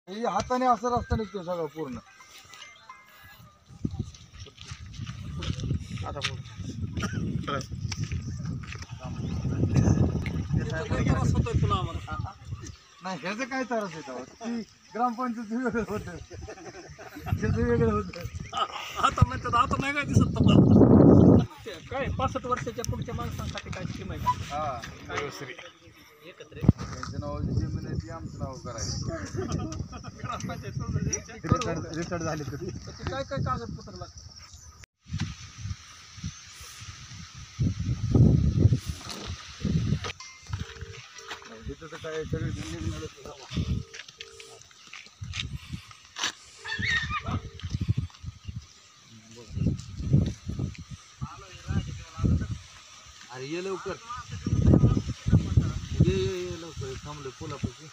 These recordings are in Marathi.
हे हाताने असं रस्ता निघतो सगळं पूर्ण. आता बोल. नाही ह्याचं काय त्रास आहे ती ग्रामपंचायत वेगळं होतं, त्याचं वेगळं होतं. आता म्हणतात आता नाही काय दिसत तुम्हाला काय 65 वर्षाच्या पुढच्या माणसांसाठी काय स्कीम आहे? हा एकत्र त्यांच्या नावाची जमीन आहे ती आमचं नाव करायचं. रिटायर्ड झाले तरी काय काय कागदपत्र लागतात? तिथं तर काय सगळे निघणार. अरे ये लवकर, ये लवकर, थांबलो पुलापाशी.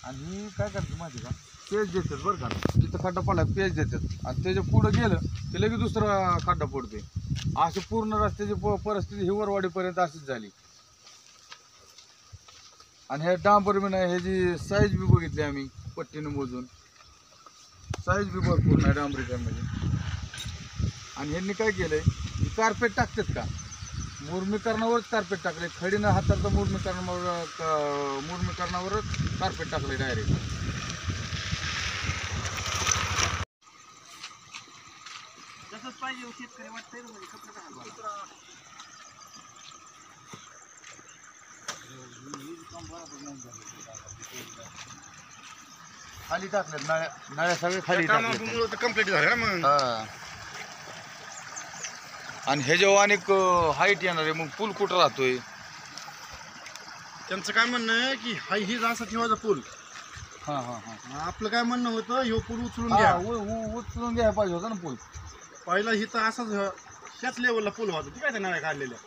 आणि काय करतात माहिती का, पेज देतात बरं का, जिथं खड्डा पडला पेज देतात आणि त्याच्या पुढं गेलं ते लगेच दुसरा खड्डा पडतोय. अशी पूर्ण रस्त्याची परिस्थिती हिवरवाडीपर्यंत अशीच झाली. आणि ह्या डांबर बी नाही, ह्याची साईज बी बघितली आम्ही पट्टीनं मोजून, साईज बी भरपूर नाही डांबरीकरणाची. आणि ह्यांनी काय केलंय, कार्पेट टाकतात का, मुरमीकरणावरच कार्पेट टाकले, खडीनं हाताळता मुरमीकरणावरच कार्पेट टाकले डायरेक्ट. तसंच पाहिजे शेतकरी वाटतंय म्हणजे कपडे खाली टाकलेत नळ्या, नळ्या सगळे खाली टाकले. कंप्लीट झालं ना मग. हा. आणि हे जेव्हा अनेक हाईट येणार आहे, मग पूल कुठं राहतोय? त्यांचं काय म्हणणं आहे की हा हीच असा ठेवायचा पूल. हा हा हा, आपलं काय म्हणणं होतं, ह्यो पूल उचलून घ्या. उचलून घ्यायला पाहिजे होता ना पूल. पहिला हिथं असाच त्याच लेवलला पूल होता, ती काय त्या नळ्या काढलेल्या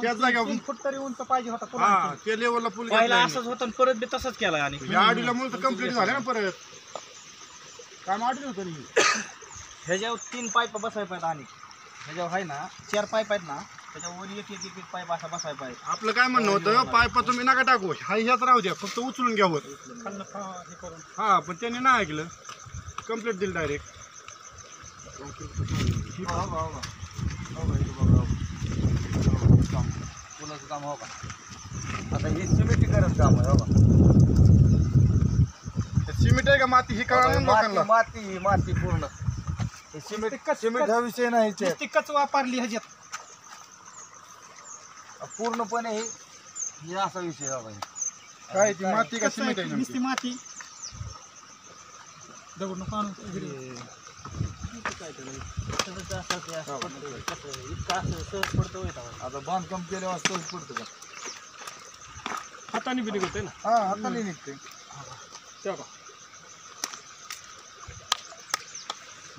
त्याच जागेवर. 3 फूट तरी उंच पाहिजे होता पुन्हा. हा त्या लेवलला पूल पहिला असंच होतं परत बी तसंच केला. आणि आडीला म्हणून तर कम्प्लीट झालं ना परत. काम आडलं होतं नाही. ह्याच्यावर 3 पाईप बसायला पाहिजे. आणि ह्याच्यावर आहे ना 4 पाईप आहेत ना, त्याच्यावर एक एक एक पाईप असा बसायला पाहिजे. आपलं काय म्हणणं होतं, पायपा तुम्ही नका टाकू, हा ह्याच राहू द्या, फक्त उचलून घ्यावं. हे करून हा पण त्यांनी नाही ऐकलं, कम्प्लीट दिलं डायरेक्ट. पुलाचं काम हो का, आता हे सिमेंटीकरण काम आहे. हो का, सिमेंट आहे का माती, ही कळलं ना लोकांना. माती माती पूर्ण सिमेंट. सिमेंट हा विषय नाही, कच वापरली ह्याच्यात पूर्णपणे हे असा विषय हा भाई. काय ती माती का सिमेंट आहे नुसती माती दगड नको आणून आता बांधकाम केलं वाजता पडतं का, हाताने बी निघतोय ना. हा हाताने निघते.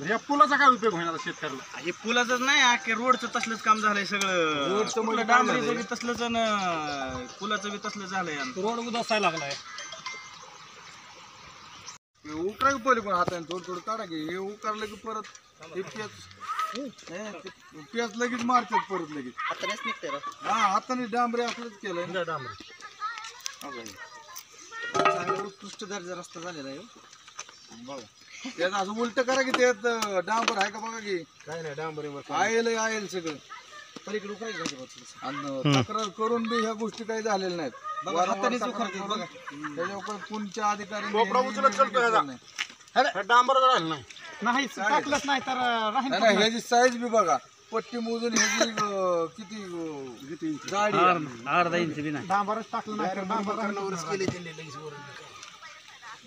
या पुलाचा काय उपयोग होणार शेतकऱ्याला? हे पुलाचंच नाही, अख्खे रोडचं तसलंच काम झालंय सगळं. रोडचं म्हणजे डांबरीचं बी तसलंच आणि पुलाचं बी तसलं झालंय. रोड उदासायला लागलाय. उकरा की पहिले पण हाताने थोडं थोडं काढा की, हे उकारलं की परत हे पेच लगेच मारतात परत लगेच. हातानेच निघतंय. हा हाताने डांबरे असलंच केलंय. चांगला उत्कृष्ट दर्जा रस्ता झालेला आहे. बघा त्यात असं उलट करा की, त्यात डांबर आहे का बघा की. काय नाही डांबरीवर आयल सगळं. पलीकडे उकरायचं आणि तक्रार करून बी ह्या गोष्टी काही झालेल्या नाहीत. हातानेच उकरते बघा. त्याच्यावर कोणत्या अधिकारी कोपरा उचलत चालतो ह्याचा. डांबर राहिलं नाही. नाही टाकलंच नाही तर राहील. नाही ह्याची साईज बी बघा, पट्टी मोजून ह्याची किती जाडी आहे. अर्धा इंच बी नाही. डांबरच टाकलं नाही तर डांबर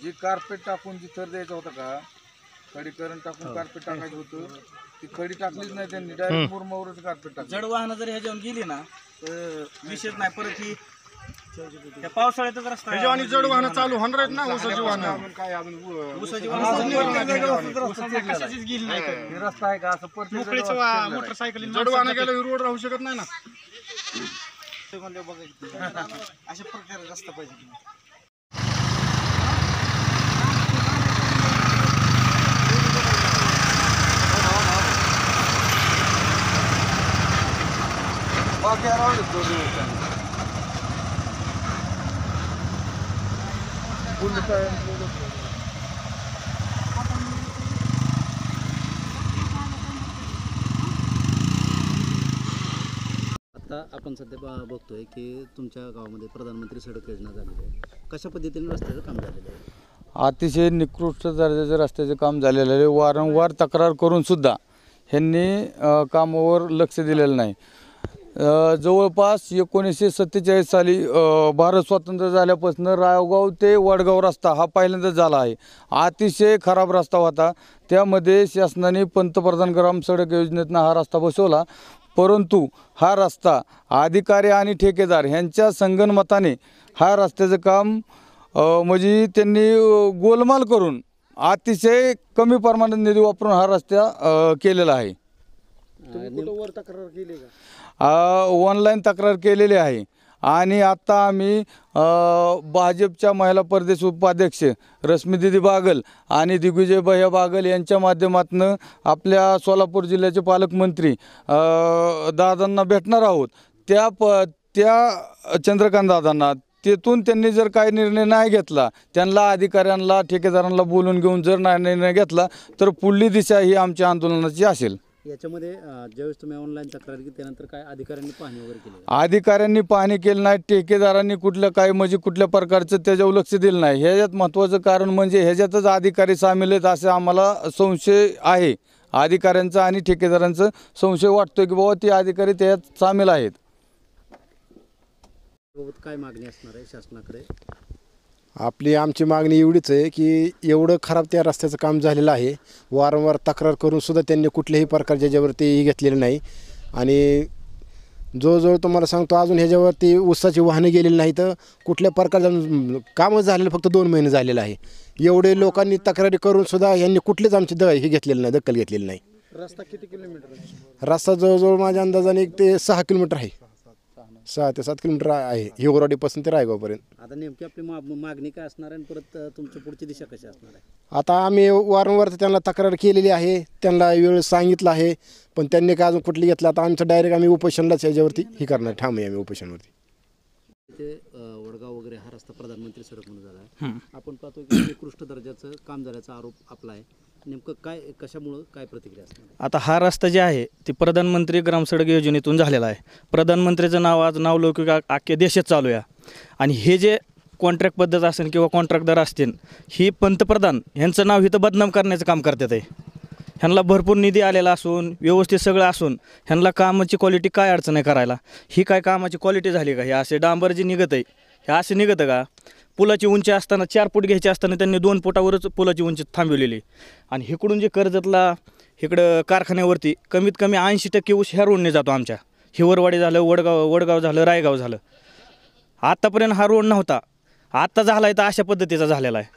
जी कार्पेट टाकून जी थर द्यायचं होतं का, खडीकरण टाकून कार्पेट टाकायचं होतं, ती खडी टाकलीच नाही त्यांनी, डायरेक्ट मुरमावरच कार्पेट टाकलं. जड वाहनं जर ह्याच्यावर गेली ना तर विषयच नाही. परत ही त्या पावसाळ्यातच रस्ता ह्याच्या आणि जड वाहनं चालू होणार आहेत ना, ऊसाची वाहनं. ऊसाची कशाचीच गेली नाही. हे रस्ता आहे का असं मोकळीच मोटरसायकल जड वाहनं गेलं रोड राहू शकत नाही ना. अशा प्रकारे रस्ता पाहिजे. बाकी राहू दे 2 दिवस. पोलीस आहे. आता आपण सध्या बघतोय की तुमच्या गावामध्ये प्रधानमंत्री सडक योजना झालेली आहे. कशा पद्धतीने रस्त्याचं काम झालेलं आहे? अतिशय निकृष्ट दर्जाचं रस्त्याचं काम झालेलं आहे. वारंवार तक्रार करून सुद्धा ह्यांनी कामावर लक्ष दिलेलं नाही. जवळपास 1947 साली भारत स्वतंत्र झाल्यापासून रायगाव ते वडगाव रस्ता हा पहिल्यांदाच झाला आहे. अतिशय खराब रस्ता होता. त्यामध्ये शासनाने पंतप्रधान ग्राम सडक योजनेतनं हा रस्ता बसवला, परंतु हा रस्ता अधिकारी आणि ठेकेदार ह्यांच्या संगनमताने हा रस्त्याचं काम म्हणजे त्यांनी गोलमाल करून अतिशय कमी प्रमाणात निधी वापरून हा रस्ता केलेला आहे. वर तक्रार केली का? ऑनलाईन तक्रार केलेली आहे. आणि आता आम्ही भाजपच्या महिला प्रदेश उपाध्यक्ष रश्मीदीदी बागल आणि दिग्विजय भैया बागल यांच्या माध्यमातून आपल्या सोलापूर जिल्ह्याचे पालकमंत्री दादांना भेटणार आहोत. त्या चंद्रकांत दादांना तेथून त्यांनी जर काही निर्णय नाही घेतला, त्यांना अधिकाऱ्यांना ठेकेदारांना बोलून घेऊन जर नाही निर्णय घेतला तर पुढली दिशा ही आमच्या आंदोलनाची असेल. याच्यामध्ये ज्यावेळेस तुम्ही ऑनलाईन तक्रार केली त्यानंतर काय अधिकाऱ्यांनी पाहणी वगैरे केली? अधिकाऱ्यांनी पाहणी केली नाही, ठेकेदारांनी कुठल्या प्रकारचं त्याच्यावर लक्ष दिलं नाही. ह्याच्यात महत्त्वाचं कारण म्हणजे ह्याच्यातच अधिकारी सामील आहेत असं आम्हाला संशय आहे. अधिकाऱ्यांचा आणि ठेकेदारांचा संशय वाटतोय की बाबा ते अधिकारी त्यात सामील आहेत. काय मागणी असणार आहे शासनाकडे? आमची मागणी एवढीच आहे की एवढं खराब त्या रस्त्याचं काम झालेलं आहे. वारंवार तक्रार करून सुद्धा त्यांनी कुठल्याही प्रकारच्या ह्याच्यावरती घेतलेलं नाही. आणि जवळजवळ तुम्हाला सांगतो अजून ह्याच्यावरती ऊसाची वाहनं गेलेली नाही, तर कुठल्या प्रकारचं कामच झालेलं फक्त 2 महिने झालेलं आहे. एवढे लोकांनी तक्रारी करून सुद्धा यांनी कुठलेच आमची हे घेतलेलं नाही, दखल घेतलेली नाही. रस्ता किती किलोमीटर आहे? रस्ता जवळजवळ माझ्या अंदाजाने ते 6 किलोमीटर आहे. 6 ते 7 किलोमीटर आहे हिवरवाडीपासून ते रायगावपर्यंत. आता नेमकी आपली मागणी काय असणार आहे, परत तुमची पुढची दिशा कशी असणार आहे? आता आम्ही वारंवार त्यांना तक्रार केलेली आहे, त्यांना वेळ सांगितलं आहे, पण त्यांनी काय अजून कुठली घेतलं. आता आमचं डायरेक्ट आम्ही उपोषणलाच याच्यावरती हे करणार, ठाम आहे आम्ही उपोषणवरती. ते वडगाव वगैरे हा रस्ता प्रधानमंत्री सडक म्हणून झाला आहे. आपण पाहतो की निकृष्ट दर्जाचं काम झाल्याचा आरोप आपला आहे. नेमकं काय, कशामुळं, काय प्रतिक्रिया असणार? आता हा रस्ता जे आहे ते प्रधानमंत्री ग्रामसडक योजनेतून झालेला आहे. प्रधानमंत्रीचं नाव आज नावलौकिक अख्ख्या देशात चालू आहे. आणि हे जे कॉन्ट्रॅक्ट पद्धत असेल किंवा कॉन्ट्रॅक्टदार असतील, ही पंतप्रधान यांचं नाव इथं बदनाम करण्याचं काम करतात आहे. ह्यांना भरपूर निधी आलेला असून व्यवस्थित सगळं असून ह्यांना कामाची क्वालिटी काय अडचण आहे करायला? ही काय कामाची क्वालिटी झाली का? हे असे डांबर जे निघत आहे हे असे निघतं का? पुलाची उंची असताना 4 फूट घ्यायची असताना त्यांनी 2 फुटावरच पुलाची उंची थांबवलेली. आणि इकडून जे कर्जतला इकडं कारखान्यावरती कमीत कमी 80% ऊस ह्या रोडने जातो. आमच्या हिवरवाडी झालं, वडगाव झालं, रायगाव झालं. आत्तापर्यंत हा रोड नव्हता, आत्ता झाला आहे तर अशा पद्धतीचा झालेला आहे.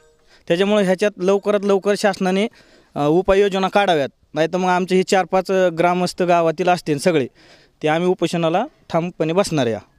त्याच्यामुळे ह्याच्यात लवकरात लवकर शासनाने उपाययोजना काढाव्यात. नाही तर मग आमचे हे 4-5 ग्रामस्थ गावातील असतील सगळे ते आम्ही उपोषणाला ठामपणे बसणार आहे.